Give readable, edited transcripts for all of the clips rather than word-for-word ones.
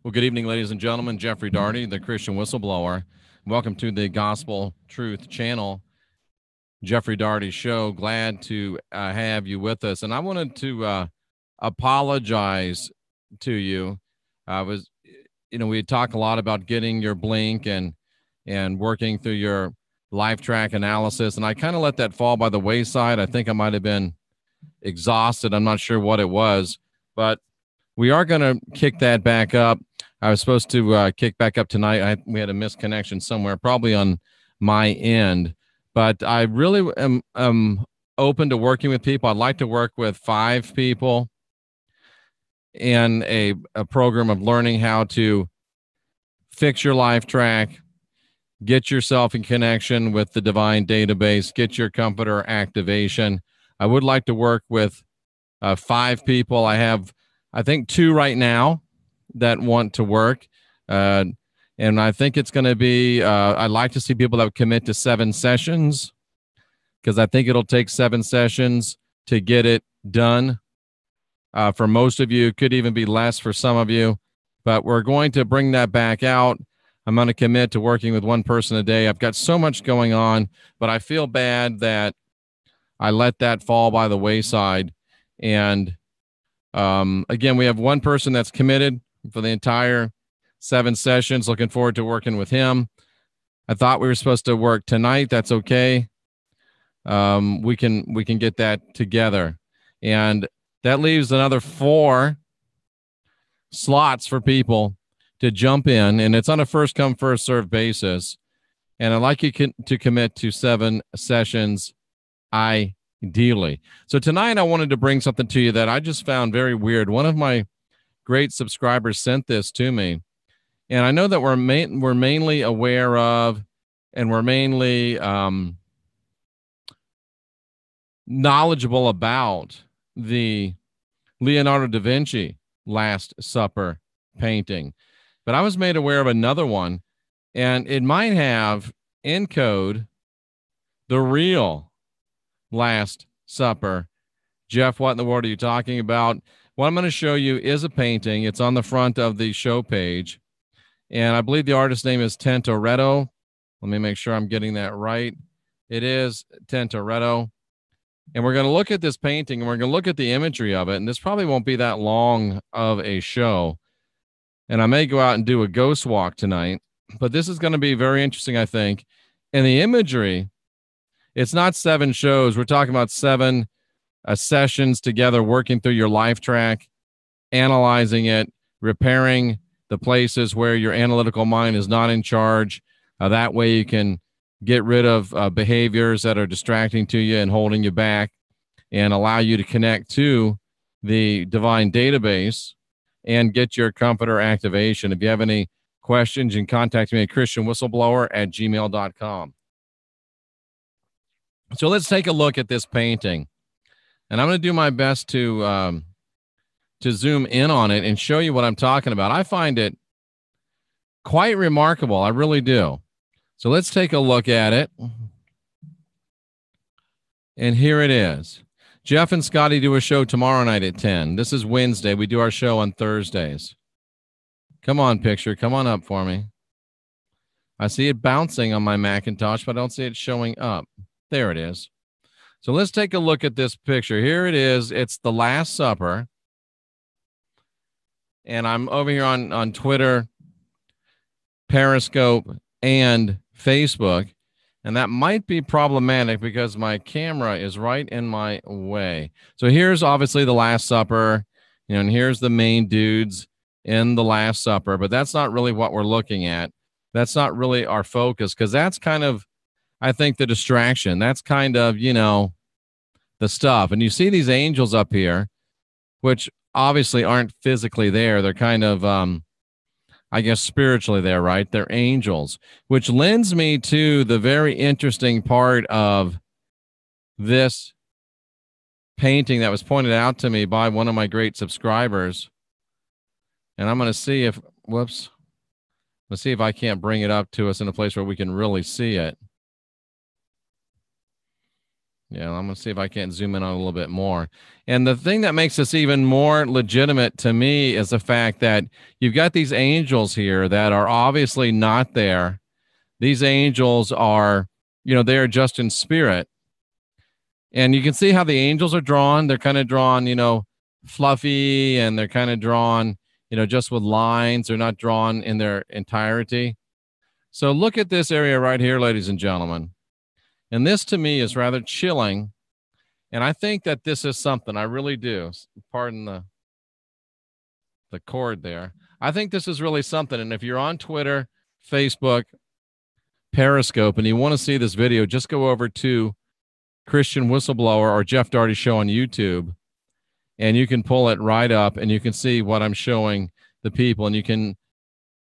Well, good evening, ladies and gentlemen. Jeffrey Daugherty, the Christian Whistleblower. Welcome to the Gospel Truth Channel, Jeffrey Daugherty Show. Glad to have you with us. And I wanted to apologize to you. We had talked a lot about getting your blink and working through your LIFETRACK analysis, and I kind of let that fall by the wayside. I think I might have been exhausted. I'm not sure what it was, but we are going to kick that back up. I was supposed to kick back up tonight. We had a misconnection somewhere, probably on my end. But I really am open to working with people. I'd like to work with 5 people in a program of learning how to fix your LIFETRACK, get yourself in connection with the divine database, get your comforter activation. I would like to work with 5 people. I have, I think, 2 right now that want to work. And I think it's going to be, I'd like to see people that would commit to 7 sessions, because I think it'll take 7 sessions to get it done. For most of you, it could even be less for some of you, but we're going to bring that back out. I'm going to commit to working with 1 person a day. I've got so much going on, but I feel bad that I let that fall by the wayside. And again, we have 1 person that's committed for the entire 7 sessions. Looking forward to working with him. I thought we were supposed to work tonight. That's okay. We can get that together. And that leaves another 4 slots for people to jump in, and it's on a first come, first served basis. And I'd like you to commit to 7 sessions ideally. So tonight I wanted to bring something to you that I just found very weird. One of my great subscribers sent this to me, and I know that we're mainly aware of, and we're mainly knowledgeable about the Leonardo da Vinci Last Supper painting. But I was made aware of another one, and it might have in code the real Last Supper. Jeff, what in the world are you talking about? What I'm going to show you is a painting. It's on the front of the show page, and I believe the artist's name is Tintoretto. Let me make sure I'm getting that right. It is Tintoretto. And we're going to look at this painting, and we're going to look at the imagery of it, and this probably won't be that long of a show. And I may go out and do a ghost walk tonight, but this is going to be very interesting, I think. And the imagery, it's not 7 shows. We're talking about 7 sessions together, working through your LIFETRACK, analyzing it, repairing the places where your analytical mind is not in charge. That way you can get rid of behaviors that are distracting to you and holding you back, and allow you to connect to the divine database and get your comforter activation. If you have any questions, you can contact me at christianwhistleblower@gmail.com. So let's take a look at this painting. And I'm going to do my best to zoom in on it and show you what I'm talking about. I find it quite remarkable. I really do. So let's take a look at it. And here it is. Jeff and Scotty do a show tomorrow night at 10. This is Wednesday. We do our show on Thursdays. Come on, picture. Come on up for me. I see it bouncing on my Macintosh, but I don't see it showing up. There it is. So let's take a look at this picture. Here it is. It's the Last Supper. And I'm over here on Twitter, Periscope, and Facebook. And that might be problematic because my camera is right in my way. So here's obviously the Last Supper, and here's the main dudes in the Last Supper, but that's not really what we're looking at. That's not really our focus, because that's kind of, I think, the distraction. That's kind of, the stuff. And you see these angels up here, which obviously aren't physically there. They're kind of, I guess, spiritually there, right? They're angels, which lends me to the very interesting part of this painting that was pointed out to me by one of my great subscribers. And I'm going to see if, let's see if I can't bring it up to us in a place where we can really see it. Yeah, I'm going to see if I can't zoom in on a little bit more. And the thing that makes this even more legitimate to me is the fact that you've got these angels here that are obviously not there. These angels are, they are just in spirit. And you can see how the angels are drawn. They're kind of drawn, fluffy, and they're kind of drawn, just with lines. They're not drawn in their entirety. So look at this area right here, ladies and gentlemen. And this to me is rather chilling. And I think that this is something, I really do. Pardon the cord there. I think this is really something. And if you're on Twitter, Facebook, Periscope, and you want to see this video, just go over to Christian Whistleblower or Jeff Daugherty Show on YouTube, and you can pull it right up, and you can see what I'm showing the people, and you can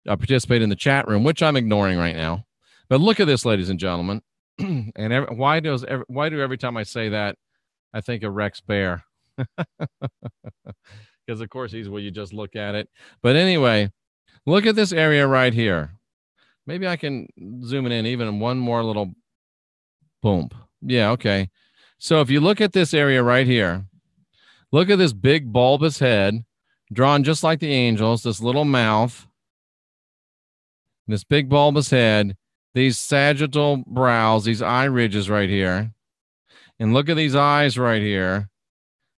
participate in the chat room, which I'm ignoring right now. But look at this, ladies and gentlemen. And why do every time I say that, I think of Rex Bear? Because, of course, he's where you just look at it. But anyway, look at this area right here. Maybe I can zoom it in even one more little boom. Yeah, okay. So if you look at this area right here, look at this big bulbous head drawn just like the angels, this little mouth, this big bulbous head, these sagittal brows, these eye ridges right here. And look at these eyes right here.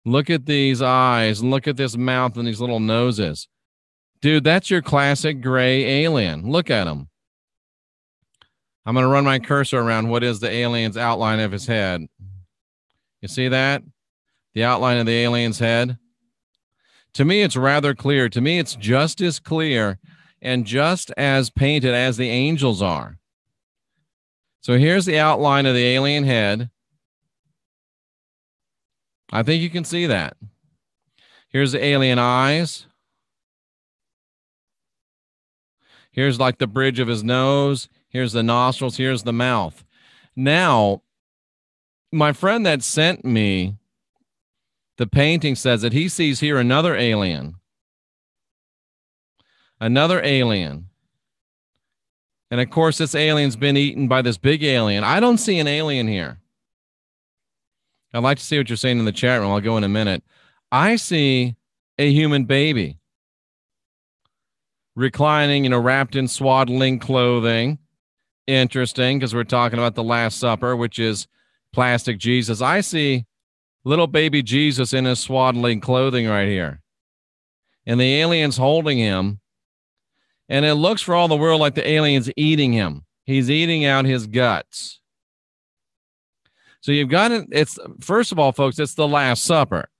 Look at these eyes, and look at this mouth and these little noses. Dude, that's your classic gray alien. Look at him. I'm going to run my cursor around what is the alien's outline of his head. You see that? The outline of the alien's head. To me, it's rather clear. To me, it's just as clear and just as painted as the angels are. So here's the outline of the alien head. I think you can see that. Here's the alien eyes. Here's like the bridge of his nose. Here's the nostrils. Here's the mouth. Now, my friend that sent me the painting says that he sees here another alien. Another alien. And of course, this alien's been eaten by this big alien. I don't see an alien here. I'd like to see what you're saying in the chat room. I'll go in a minute. I see a human baby reclining, wrapped in swaddling clothing. Interesting, because we're talking about the Last Supper, which is plastic Jesus. I see little baby Jesus in his swaddling clothing right here. And the alien's holding him. And it looks for all the world like the alien's eating him. He's eating out his guts. So you've got it. It's, first of all, folks, it's the Last Supper,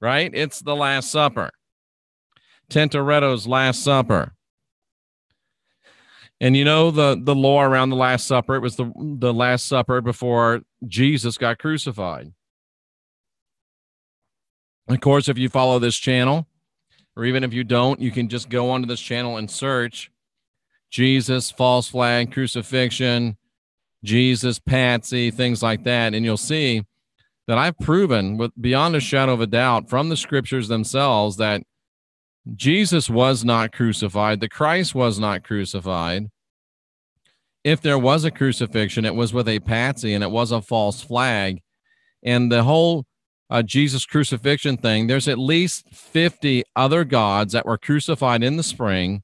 right? It's the Last Supper. Tintoretto's Last Supper. And you know the lore around the Last Supper. It was the Last Supper before Jesus got crucified. Of course, if you follow this channel, or even if you don't, you can just go onto this channel and search Jesus, false flag, crucifixion, Jesus, patsy, things like that. And you'll see that I've proven with beyond a shadow of a doubt from the scriptures themselves that Jesus was not crucified. The Christ was not crucified. If there was a crucifixion, it was with a patsy and it was a false flag. And the whole Jesus crucifixion thing, there's at least 50 other gods that were crucified in the spring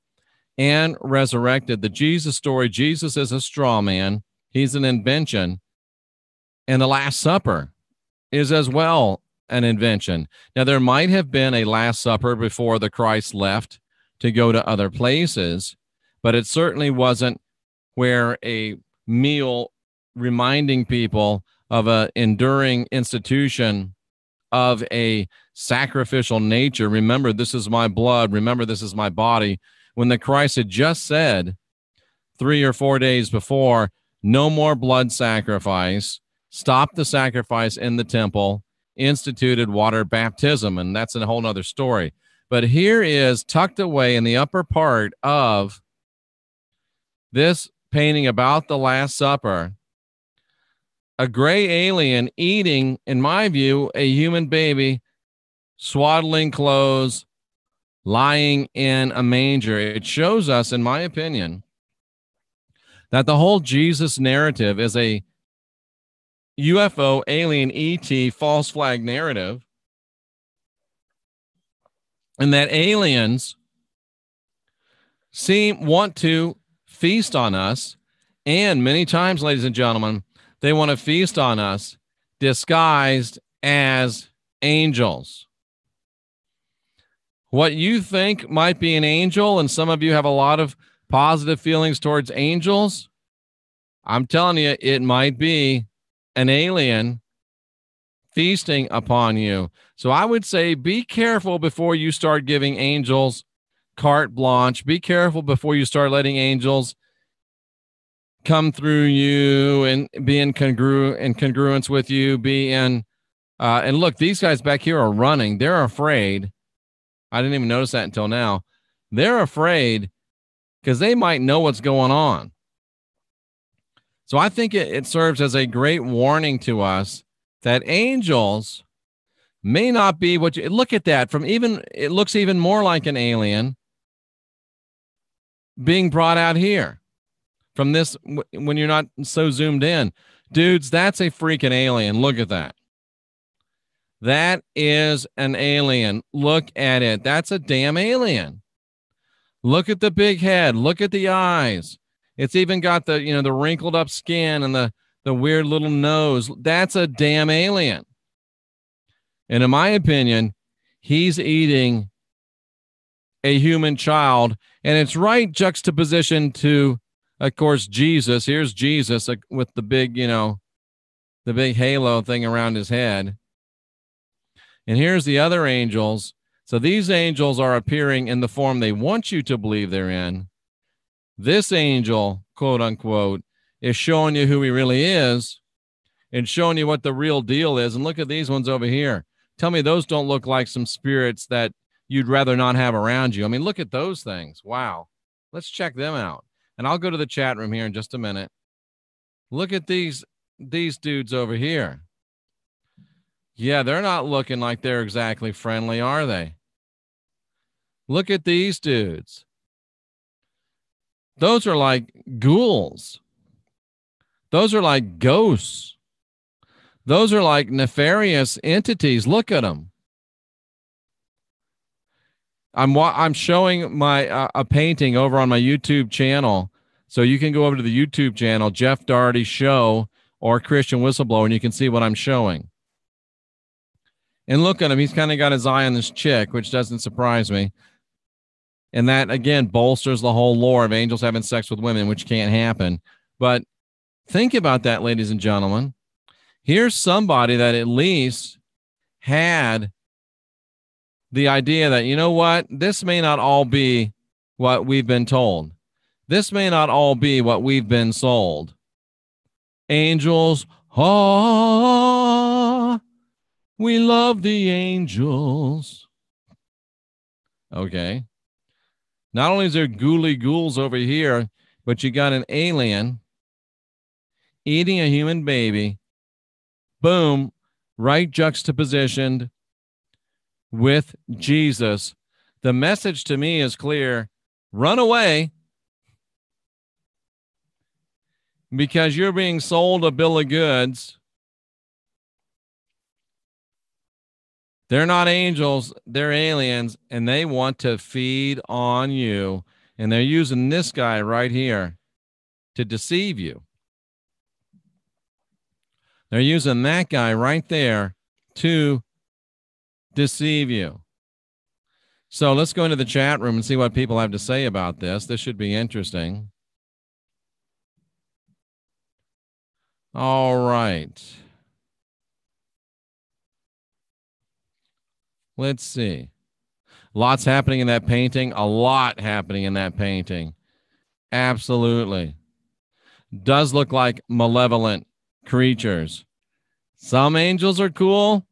and resurrected. The Jesus story, Jesus is a straw man. He's an invention. And the Last Supper is as well an invention. Now, there might have been a Last Supper before the Christ left to go to other places, but it certainly wasn't where a meal reminding people of an enduring institution of a sacrificial nature. Remember, this is my blood. Remember, this is my body. When the Christ had just said 3 or 4 days before, no more blood sacrifice, stopped the sacrifice in the temple, instituted water baptism, and that's a whole nother story. But here is tucked away in the upper part of this painting about the Last Supper, a gray alien eating, in my view, a human baby, swaddling clothes, lying in a manger. It shows us, in my opinion, that the whole Jesus narrative is a, UFO, alien, ET, false flag narrative, and that aliens want to feast on us, and many times, ladies and gentlemen, they want to feast on us disguised as angels. What you think might be an angel, and some of you have a lot of positive feelings towards angels, I'm telling you, it might be an alien feasting upon you. So I would say be careful before you start giving angels carte blanche. Be careful before you start letting angels come through you and be in congruence with you. And look, these guys back here are running. They're afraid. I didn't even notice that until now. They're afraid because they might know what's going on. So I think it serves as a great warning to us that angels may not be what you look at that from. Even it looks even more like an alien being brought out here from this when you're not so zoomed in. Dudes, that's a freaking alien. Look at that. That is an alien. Look at it. That's a damn alien. Look at the big head. Look at the eyes. It's even got the, the wrinkled up skin and the weird little nose. That's a damn alien. And in my opinion, he's eating a human child. And it's right juxtaposition to, of course, Jesus. Here's Jesus with the big, the big halo thing around his head. And here's the other angels. So these angels are appearing in the form they want you to believe they're in. This angel, quote unquote, is showing you who he really is and showing you what the real deal is. And look at these ones over here. Tell me those don't look like some spirits that you'd rather not have around you. I mean, look at those things. Wow. Let's check them out. And I'll go to the chat room here in just a minute. Look at these dudes over here. Yeah, they're not looking like they're exactly friendly, are they? Look at these dudes. Those are like ghouls. Those are like ghosts. Those are like nefarious entities. Look at them. I'm showing my a painting over on my YouTube channel. So you can go over to the YouTube channel, Jeff Daugherty Show or Christian Whistleblower, and you can see what I'm showing. And look at him. He's kind of got his eye on this chick, which doesn't surprise me. And that, again, bolsters the whole lore of angels having sex with women, which can't happen. But think about that, ladies and gentlemen. Here's somebody that at least had the idea that, you know what, this may not all be what we've been told. This may not all be what we've been sold. Angels, we love the angels. Okay. Not only is there ghouly ghouls over here, but you got an alien eating a human baby. Boom. Right juxtapositioned with Jesus. The message to me is clear. Run away because you're being sold a bill of goods. They're not angels, they're aliens, and they want to feed on you. And they're using this guy right here to deceive you. They're using that guy right there to deceive you. So let's go into the chat room and see what people have to say about this. This should be interesting. All right. Let's see. Lots happening in that painting. A lot happening in that painting. Absolutely. Does look like malevolent creatures. Some angels are cool.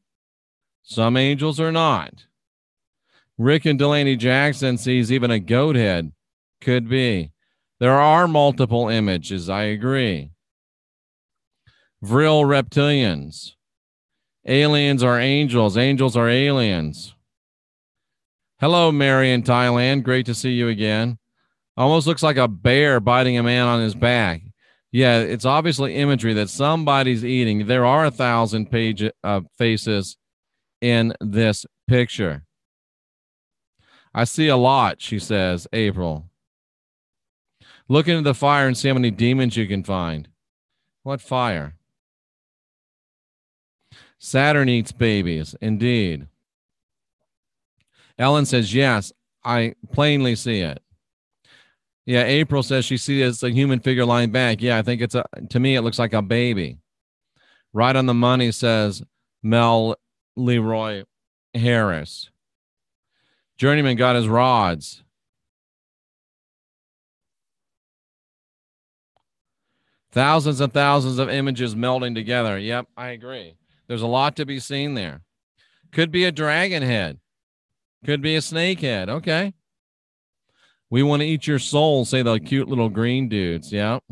Some angels are not. Rick and Delaney Jackson sees even a goat head. Could be. There are multiple images. I agree. Vril reptilians. Aliens are angels. Angels are aliens. Hello, Mary in Thailand. Great to see you again. Almost looks like a bear biting a man on his back. Yeah, it's obviously imagery that somebody's eating. There are 1,000 faces in this picture. I see a lot, she says, April. Look into the fire and see how many demons you can find. What fire? Saturn eats babies, indeed. Ellen says, yes, I plainly see it. Yeah, April says she sees a human figure lying back. Yeah, I think to me, it looks like a baby. Right on the money, says Mel Leroy Harris. Journeyman got his rods. Thousands and thousands of images melding together. Yep, I agree. There's a lot to be seen there. Could be a dragon head. Could be a snake head. Okay. We want to eat your soul, say the cute little green dudes. Yep.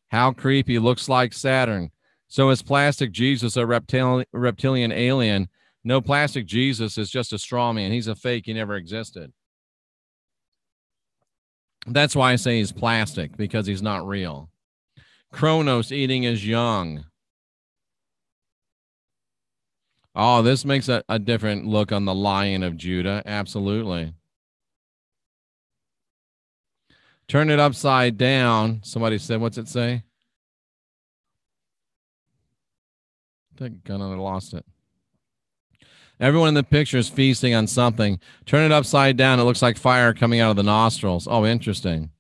How creepy. Looks like Saturn. So is Plastic Jesus a reptilian alien? No, Plastic Jesus is just a straw man. He's a fake. He never existed. That's why I say he's plastic, because he's not real. Kronos eating his young. Oh, this makes a different look on the Lion of Judah. Absolutely. Turn it upside down. Somebody said, what's it say? I lost it. Everyone in the picture is feasting on something. Turn it upside down. It looks like fire coming out of the nostrils. Oh, interesting.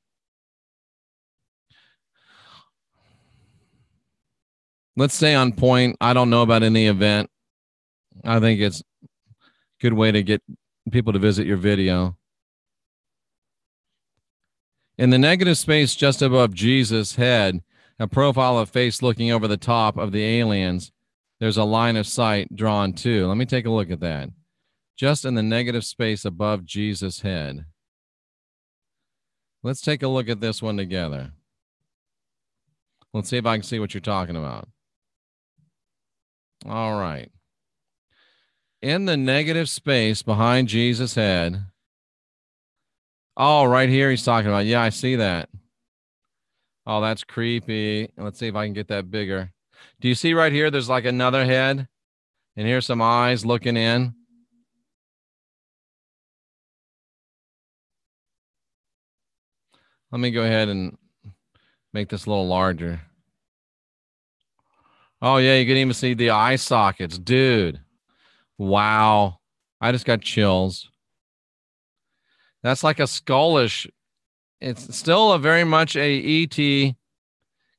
Let's stay on point. I don't know about any event. I think it's a good way to get people to visit your video. In the negative space just above Jesus' head, a profile of face looking over the top of the aliens, there's a line of sight drawn too. Let me take a look at that. Just in the negative space above Jesus' head. Let's take a look at this one together. Let's see if I can see what you're talking about. All right. In the negative space behind Jesus' head. Oh, right here he's talking about. Yeah, I see that. Oh, that's creepy. Let's see if I can get that bigger. Do you see right here? There's like another head. And here's some eyes looking in. Let me go ahead and make this a little larger. Oh, yeah, you can even see the eye sockets. Dude. Wow. I just got chills. That's like a skullish. It's still a very much a E.T.,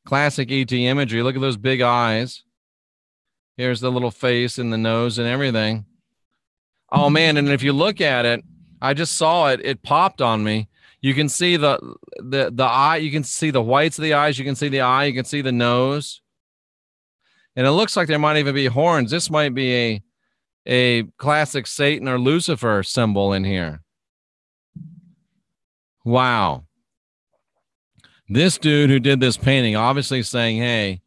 classic E.T. imagery. Look at those big eyes. Here's the little face and the nose and everything. Oh, man. And if you look at it, I just saw it. It popped on me. You can see the eye. You can see the whites of the eyes. You can see the eye. You can see the nose. And it looks like there might even be horns. This might be a classic Satan or Lucifer symbol in here. Wow. This dude who did this painting obviously saying, hey,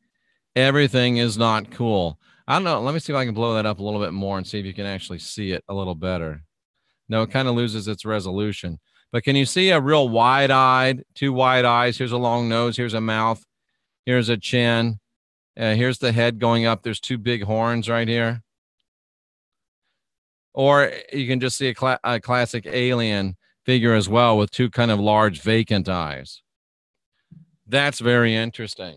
everything is not cool. I don't know. Let me see if I can blow that up a little bit more and see if you can actually see it a little better. No, it kind of loses its resolution. But can you see a real wide-eyed, two wide eyes? Here's a long nose. Here's a mouth. Here's a chin. Here's the head going up. There's two big horns right here. Or you can just see a classic alien figure as well with two kind of large vacant eyes. That's very interesting.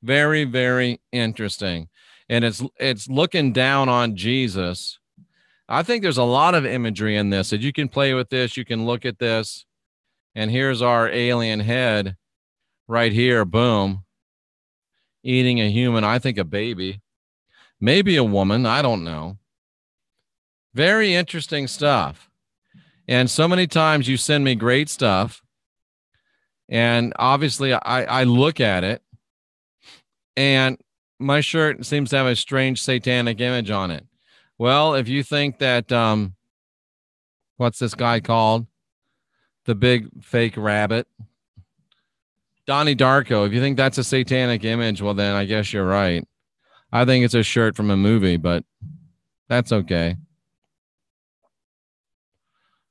Very, very interesting. And it's looking down on Jesus. I think there's a lot of imagery in this that you can play with this. You can look at this. And here's our alien head right here. Boom. Eating a human. I think a baby. Maybe a woman. I don't know. Very interesting stuff. And so many times you send me great stuff. And obviously I look at it. And my shirt seems to have a strange satanic image on it. Well, if you think that, what's this guy called? The big fake rabbit. Donnie Darko. If you think that's a satanic image, well, then I guess you're right. I think it's a shirt from a movie, but that's okay.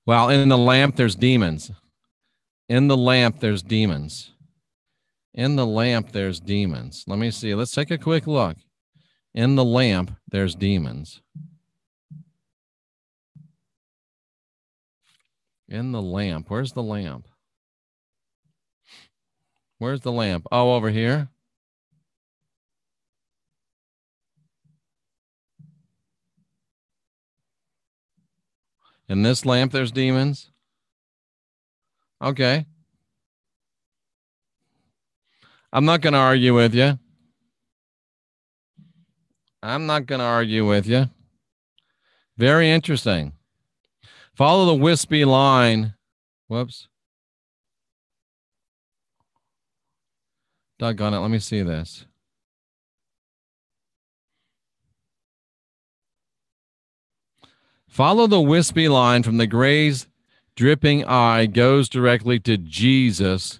Well, in the lamp, there's demons. In the lamp, there's demons. In the lamp, there's demons. Let me see. Let's take a quick look. In the lamp, there's demons. In the lamp. Where's the lamp? Where's the lamp? Oh, over here. In this lamp, there's demons. Okay. I'm not going to argue with you. I'm not going to argue with you. Very interesting. Follow the wispy line. Whoops. Doggone it. Let me see this. Follow the wispy line from the gray's dripping eye goes directly to Jesus.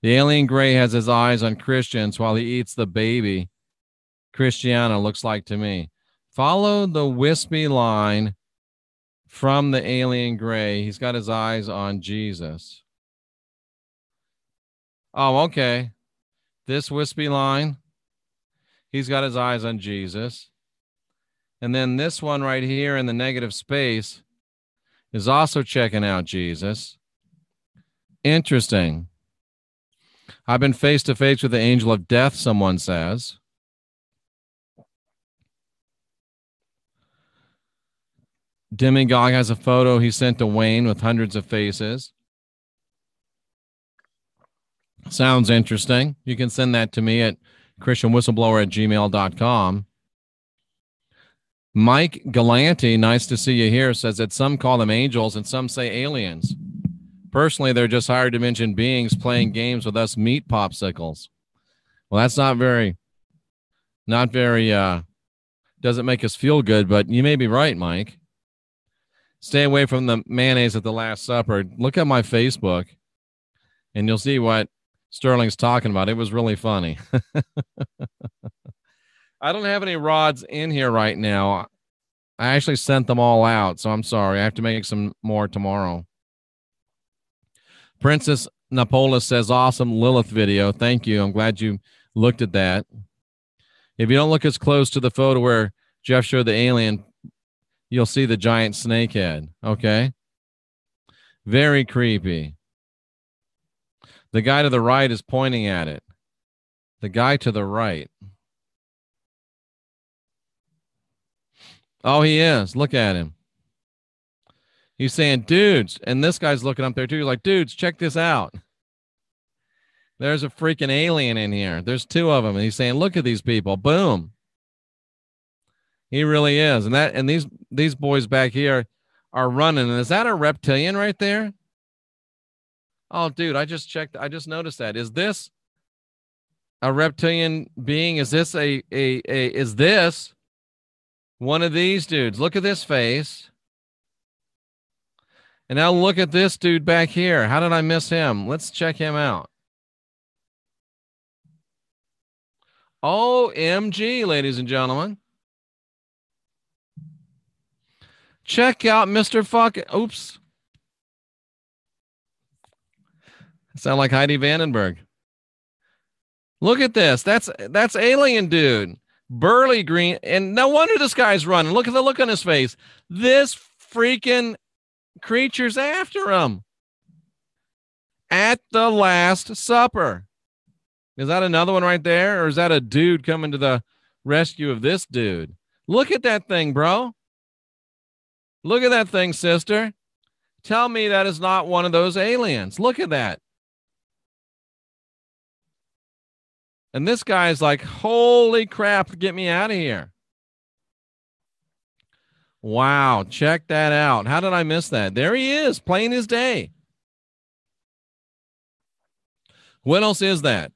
The alien gray has his eyes on Christians while he eats the baby. Christiana looks like to me. Follow the wispy line from the alien gray. He's got his eyes on Jesus. Oh, okay. This wispy line, he's got his eyes on Jesus. And then this one right here in the negative space is also checking out Jesus. Interesting. I've been face to face with the angel of death, someone says. Demigod has a photo he sent to Wayne with hundreds of faces. Sounds interesting. You can send that to me at christianwhistleblower@gmail.com. Mike Galanti, nice to see you here, says that some call them angels and some say aliens. Personally, they're just higher dimension beings playing games with us meat popsicles. Well, that's not very, doesn't make us feel good, but you may be right, Mike. Stay away from the mayonnaise at the Last Supper. Look at my Facebook, and you'll see what Sterling's talking about. It was really funny. I don't have any rods in here right now. I actually sent them all out, so I'm sorry. I have to make some more tomorrow. Princess Napola says, awesome Lilith video. Thank you. I'm glad you looked at that. If you don't look as close to the photo where Jeff showed the alien, you'll see the giant snake head. Okay. Very creepy. The guy to the right is pointing at it. The guy to the right. Oh, he is. Look at him. He's saying, dudes, and this guy's looking up there too. He's like, dudes, check this out. There's a freaking alien in here. There's two of them. And he's saying, look at these people. Boom. He really is. And these boys back here are running. And is that a reptilian right there? Oh, dude, I just checked. I just noticed that. Is this a reptilian being? Is this is this one of these dudes? Look at this face. And now look at this dude back here. How did I miss him? Let's check him out. OMG, ladies and gentlemen. Check out Mr. Fucking, oops. Sound like Heidi Vandenberg. Look at this. That's alien dude. Burly green. And no wonder this guy's running. Look at the look on his face. This freaking creature's after him. At the Last Supper. Is that another one right there? Or is that a dude coming to the rescue of this dude? Look at that thing, bro. Look at that thing, sister. Tell me that is not one of those aliens. Look at that. And this guy's like, holy crap, get me out of here. Wow, check that out. How did I miss that? There he is, plain as day. What else is that?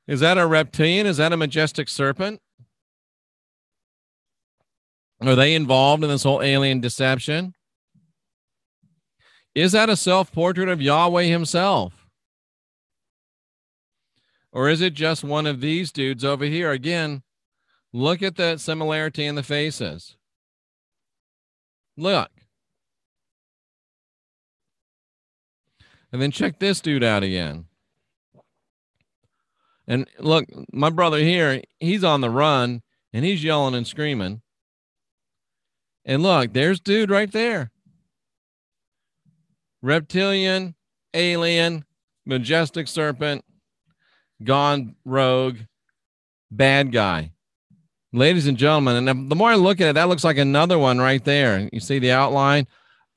Is that a reptilian? Is that a majestic serpent? Are they involved in this whole alien deception? Is that a self-portrait of Yahweh himself? Or is it just one of these dudes over here? Again, look at the similarity in the faces. Look. And then check this dude out again. And look, my brother here, he's on the run and he's yelling and screaming. And look, there's dude right there. Reptilian, alien, majestic serpent, gone rogue, bad guy. Ladies and gentlemen, and the more I look at it, that looks like another one right there. You see the outline?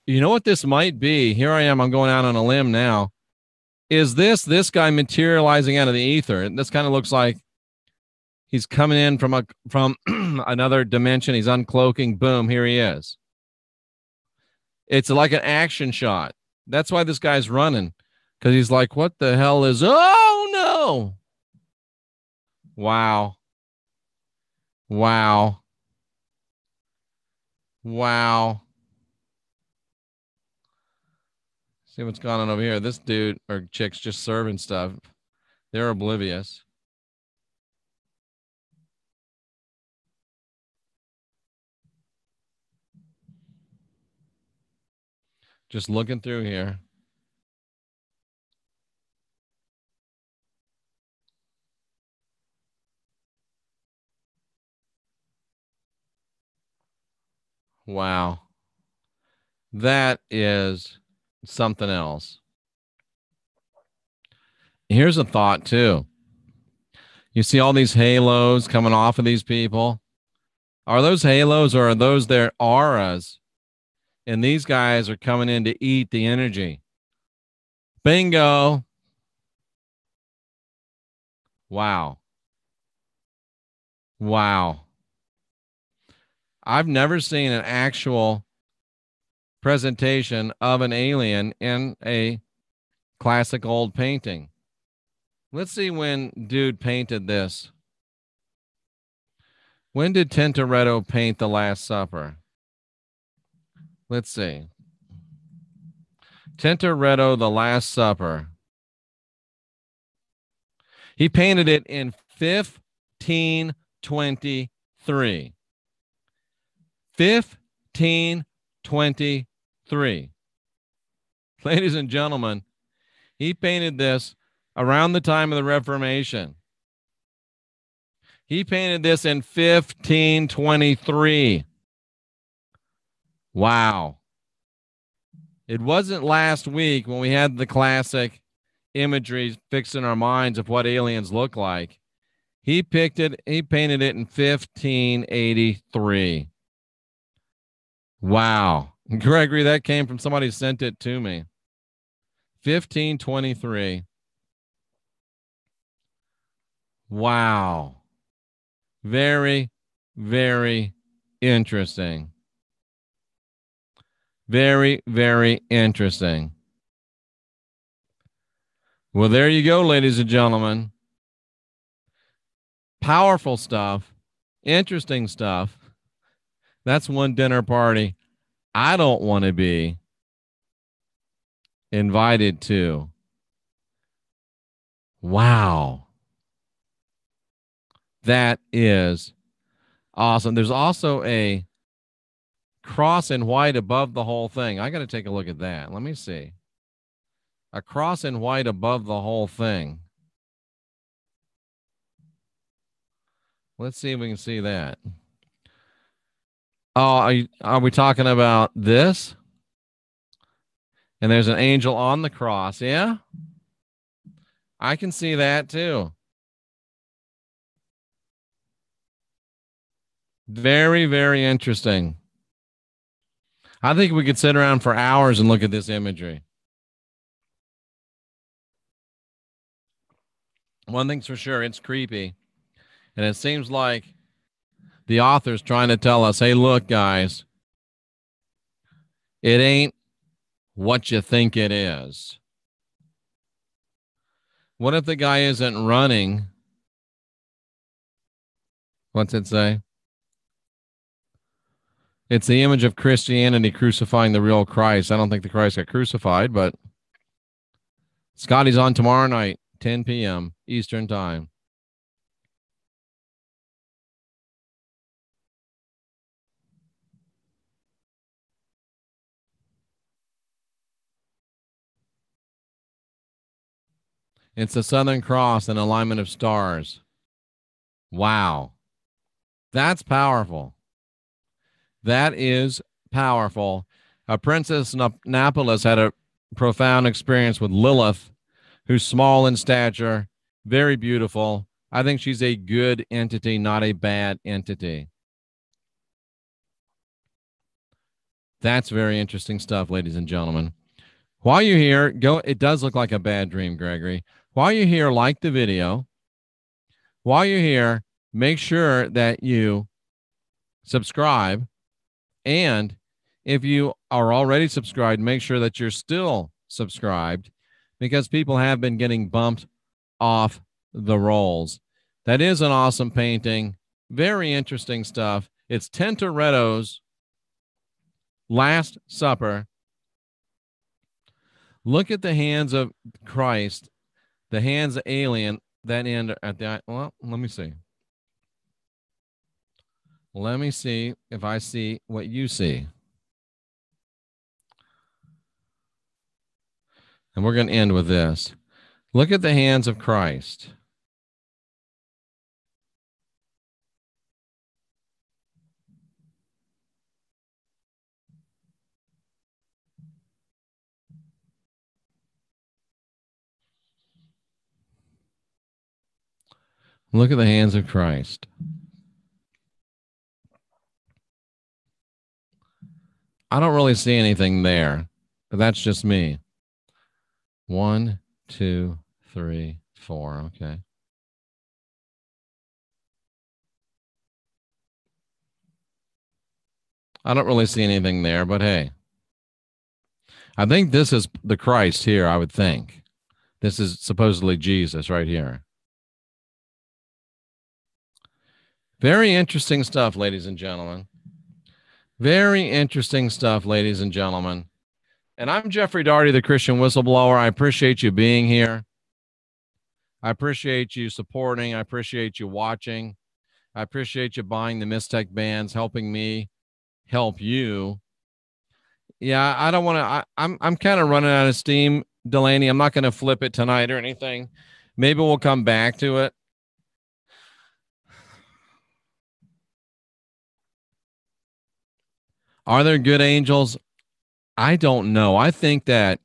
You know what this might be? Here I am. I'm going out on a limb now. Is this guy materializing out of the ether? This kind of looks like he's coming in from another dimension. He's uncloaking. Boom, here he is. It's like an action shot. That's why this guy's running, because he's like, what the hell is, oh no. Wow. Wow. Wow. See what's going on over here. This dude or chick's just serving stuff. They're oblivious. Just looking through here. Wow. That is something else. Here's a thought too. You see all these halos coming off of these people. Are those halos or are those their auras? And these guys are coming in to eat the energy. Bingo. Wow. Wow. I've never seen an actual presentation of an alien in a classic old painting. Let's see when dude painted this. When did Tintoretto paint The Last Supper? Let's see. Tintoretto, The Last Supper. He painted it in 1523. 1523. Ladies and gentlemen, he painted this around the time of the Reformation. He painted this in 1523. Wow. It wasn't last week when we had the classic imagery fixed in our minds of what aliens look like. He painted it in 1583. Wow. Gregory, that came from somebody who sent it to me. 1523. Wow. Very, very interesting. Very, very interesting. Well, there you go, ladies and gentlemen. Powerful stuff. Interesting stuff. That's one dinner party I don't want to be invited to. Wow. That is awesome. There's also a cross in white above the whole thing. I got to take a look at that. Let me see. A cross in white above the whole thing. Let's see if we can see that. Oh, are we talking about this? And there's an angel on the cross. Yeah, I can see that too. Very, very interesting. I think we could sit around for hours and look at this imagery. One thing's for sure, it's creepy. And it seems like the author's trying to tell us, hey, look, guys, it ain't what you think it is. What if the guy isn't running? What's it say? It's the image of Christianity crucifying the real Christ. I don't think the Christ got crucified, but Scotty's on tomorrow night, 10 p.m. Eastern time. It's the Southern Cross and alignment of stars. Wow. That's powerful. That is powerful. Princess Napolis had a profound experience with Lilith, who's small in stature, very beautiful. I think she's a good entity, not a bad entity. That's very interesting stuff, ladies and gentlemen. While you're here, it does look like a bad dream, Gregory. While you're here, like the video. While you're here, make sure that you subscribe. And if you are already subscribed, make sure that you're still subscribed, because people have been getting bumped off the rolls. That is an awesome painting. Very interesting stuff. It's Tintoretto's Last Supper. Look at the hands of Christ, the hands of alien that end at the, well, let me see. Let me see if I see what you see. And we're going to end with this. Look at the hands of Christ. Look at the hands of Christ. I don't really see anything there, but that's just me. 1, 2, 3, 4. Okay. I don't really see anything there, but hey. I think this is the Christ here, I would think. This is supposedly Jesus right here. Very interesting stuff, ladies and gentlemen. Very interesting stuff, ladies and gentlemen. And I'm Jeffrey Daugherty, the Christian Whistleblower. I appreciate you being here. I appreciate you supporting. I appreciate you watching. I appreciate you buying the MYSTECH bands, helping me help you. Yeah, I don't want to. I'm kind of running out of steam, Delaney. I'm not going to flip it tonight or anything. Maybe we'll come back to it. Are there good angels? I don't know. I think that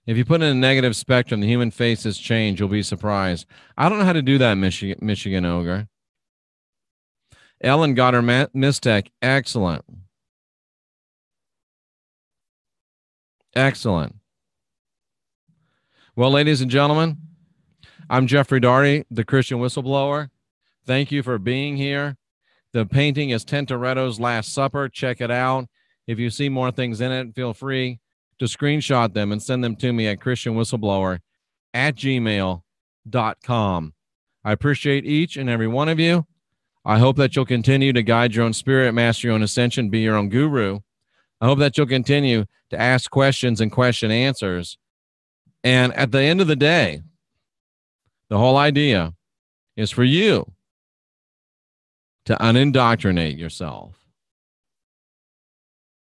if you put in a negative spectrum, the human faces change. You'll be surprised. I don't know how to do that, Michigan Ogre. Ellen got her MYSTECH. Excellent. Excellent. Well, ladies and gentlemen, I'm Jeffrey Daugherty, the Christian Whistleblower. Thank you for being here. The painting is Tintoretto's Last Supper. Check it out. If you see more things in it, feel free to screenshot them and send them to me at christianwhistleblower@gmail.com. I appreciate each and every one of you. I hope that you'll continue to guide your own spirit, master your own ascension, be your own guru. I hope that you'll continue to ask questions and question answers. And at the end of the day, the whole idea is for you to unindoctrinate yourself.